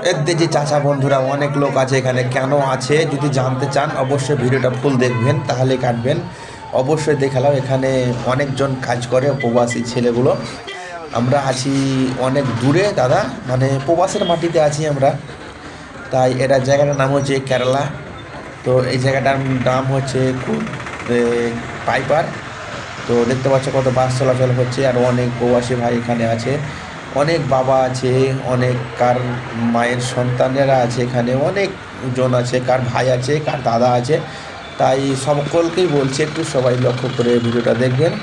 এদের যে চাচা বন্ধুরা অনেক লোক আছে এখানে, কেন আছে যদি জানতে চান অবশ্যই ভিডিওটা ফুল দেখবেন, তাহলে কাটবেন। অবশ্যই দেখালাম এখানে অনেকজন কাজ করে, প্রবাসী ছেলেগুলো। আমরা আছি অনেক দূরে দাদা, মানে প্রবাসের মাটিতে আছি আমরা। তাই এটা জায়গাটার নাম হচ্ছে কেরালা। তো এই জায়গাটার নাম হচ্ছে পাইপার। তো দেখতে পাচ্ছ কত বাস চলাচল হচ্ছে, আর অনেক প্রবাসী ভাই এখানে আছে, অনেক বাবা আছে, অনেক কার মায়ের সন্তানেরা আছে এখানে, অনেকজন আছে, কার ভাই আছে, কার দাদা আছে। তাই সকলকেই বলছি একটু সবাই লক্ষ্য করে ভিডিওটা দেখবেন।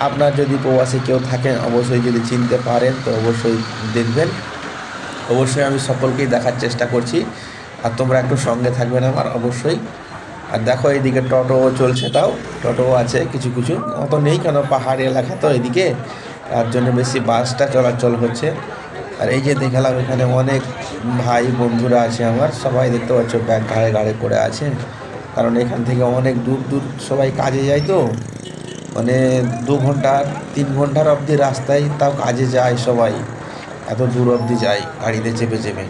আপনার যদি প্রবাসী কেউ থাকেন অবশ্যই যদি চিনতে পারেন তো অবশ্যই দেখবেন। অবশ্যই আমি সকলকেই দেখার চেষ্টা করছি, আর তোমরা একটু সঙ্গে থাকবেন আমার অবশ্যই। আর দেখো এইদিকে টোটো চলছে, তাও টোটো আছে কিছু কিছু, অত নেই কেন পাহাড়ি এলাকা তো এদিকে, তার জন্য বেশি বাসটা চলাচল হচ্ছে। আর এই যে দেখালাম এখানে অনেক ভাই বন্ধুরা আছে আমার, সবাই দেখতে পাচ্ছ ব্যাগ ঘাড়ে ঘাড়ে করে আছে, কারণ এখান থেকে অনেক দূর দূর সবাই কাজে যায় তো, মানে 2 ঘন্টা 3 ঘন্টার অবধি রাস্তায়, তাও কাজে যায় সবাই, এত দূর অবধি যায় গাড়িতে চেপে চেপে।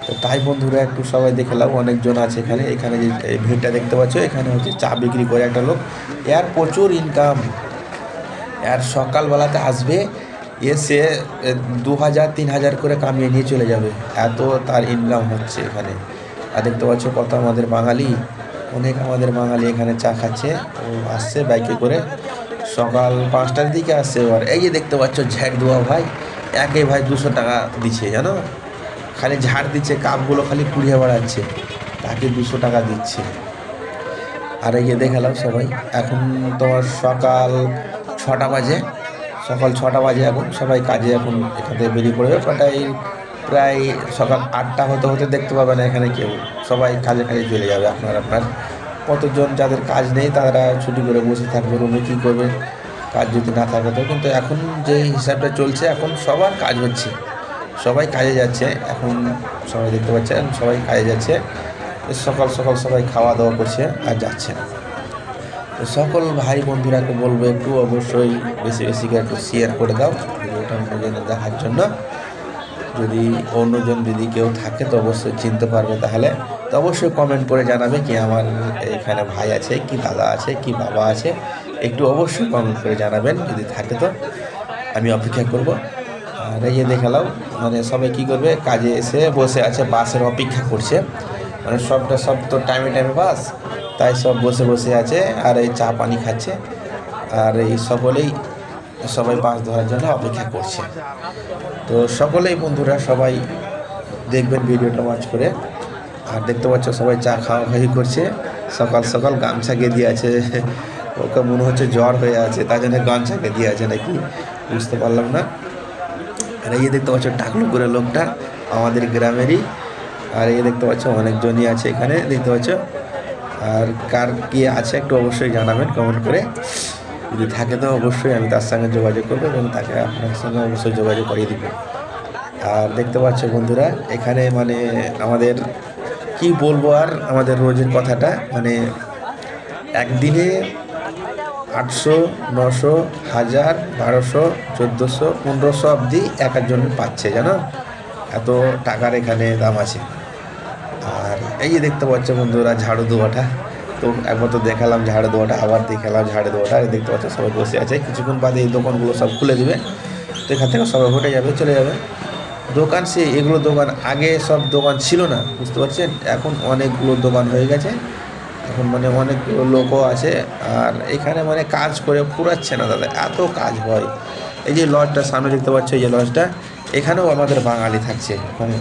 তো তাই বন্ধুরা একটু সবাই দেখলাম অনেকজন আছে এখানে। এখানে যে ভিড়টা দেখতে পাচ্ছ, এখানে হচ্ছে চা বিক্রি করে একটা লোক, এর প্রচুর ইনকাম। আর সকালবেলাতে আসবে, এসে 2,000 3,000 করে কামিয়ে নিয়ে চলে যাবে, এত তার ইনকাম হচ্ছে এখানে। আর দেখতে পাচ্ছ কত আমাদের বাঙালি, অনেক আমাদের বাঙালি এখানে চা খাচ্ছে। ও আসছে বাইকে করে, সকাল 5টার দিকে আসছে। এবার এই যে দেখতে পাচ্ছ ঝাড় দেওয়া ভাই, একে ভাই 200 টাকা দিচ্ছে জানো, খালি ঝাড় দিচ্ছে, কাপগুলো খালি কুড়িয়ে বেড়াচ্ছে, তাকে 200 টাকা দিচ্ছে। আর এই যে দেখালাম সবাই, এখন তোমার সকাল 6টা বাজে, সকাল 6টা বাজে, এখন সবাই কাজে এখন এখান থেকে বেরিয়ে পড়বে। প্রায় সকাল 8টা হতে হতে দেখতে পাবে না এখানে কেউ, সবাই কাজে কাজে চলে যাবে। আপনার কতজন যাদের কাজ নেই তারা ছুটি করে বসে থাকবে রুমে, কী করবে কাজ যদি না থাকে তো। কিন্তু এখন যে হিসাবটা চলছে, এখন সবার কাজ হচ্ছে, সবাই কাজে যাচ্ছে এখন, সবাই দেখতে পাচ্ছেন সবাই কাজে যাচ্ছে। সকাল সকাল সবাই খাওয়া দাওয়া করছে আর যাচ্ছে। তো সকল ভাই বন্ধুরাকে বলবো একটু অবশ্যই বেশি বেশি করে একটু শেয়ার করে দাও ভিডিওটা অন্যজনে দেখার জন্য। যদি অন্যজন যদি কেউ থাকে তো অবশ্যই চিনতে পারবে, তাহলে তো অবশ্যই কমেন্ট করে জানাবে কি আমার এখানে ভাই আছে, কি দাদা আছে, কি বাবা আছে, একটু অবশ্যই কমেন্ট করে জানাবেন যদি থাকে, তো আমি অপেক্ষা করব। আর এই যে দেখালাম, মানে সবাই কী করবে, কাজে এসে বসে আছে, বাসের অপেক্ষা করছে, মানে সব তো টাইমে টাইমে বাস, তাই সব বসে বসে আছে আর এই চা পানি খাচ্ছে। আর এই সবাই বাস ধরার জন্য অপেক্ষা করছে। তো সকলেই বন্ধুরা সবাই দেখবেন ভিডিওটা ওয়াচ করে। আর দেখতে পাচ্ছ সবাই চা খাওয়া খাওয়ি করছে, সকাল সকাল গামছা গেঁথে আছে, ওকে মনে হচ্ছে জ্বর হয়ে আছে, তার জন্য গামছা গেঁথে আছে নাকি বুঝতে পারলাম না। আর এই দেখতে পাচ্ছ টাকলু করে লোকটা আমাদের গ্রামেরই। আর এই দেখতে পাচ্ছ অনেকজনই আছে এখানে দেখতে পাচ্ছ। আর কার কি আছে একটু অবশ্যই জানাবেন কমেন্ট করে, যদি থাকে তো অবশ্যই আমি তার সঙ্গে যোগাযোগ করবো এবং তাকে আপনার সঙ্গে অবশ্যই যোগাযোগ করিয়ে দিব। আর দেখতে পাচ্ছ বন্ধুরা এখানে মানে আমাদের কি বলবো, আর আমাদের রোজের কথাটা, মানে একদিনে 800 900 1000 1200 1400 1500 অবধি এক একজন পাচ্ছে জানো, এত টাকার এখানে দাম আছে। আর এই যে দেখতে পাচ্ছ বন্ধুরা ঝাড়ু দেওয়াটা, তো একবার তো দেখালাম ঝাড়ু দেওয়াটা, আবার দেখালাম ঝাড়ু দেওয়াটা। দেখতে পাচ্ছ সবাই বসে আছে, কিছুক্ষণ বাদে এই দোকানগুলো সব খুলে দিবে, তো এখান থেকে সবাই হেঁটে যাবে, চলে যাবে দোকান। এগুলো দোকান আগে সব দোকান ছিল না, বুঝতে পারছেন, এখন অনেকগুলো দোকান হয়ে গেছে, এখন মানে অনেকগুলো লোকও আছে। আর এখানে মানে কাজ করে পুরাচ্ছে না দাদা, এত কাজ হয়। এই যে লজটা সামনে দেখতে পাচ্ছ, এই যে লজটা, এখানেও আমাদের বাঙালি থাকছে, ওখানে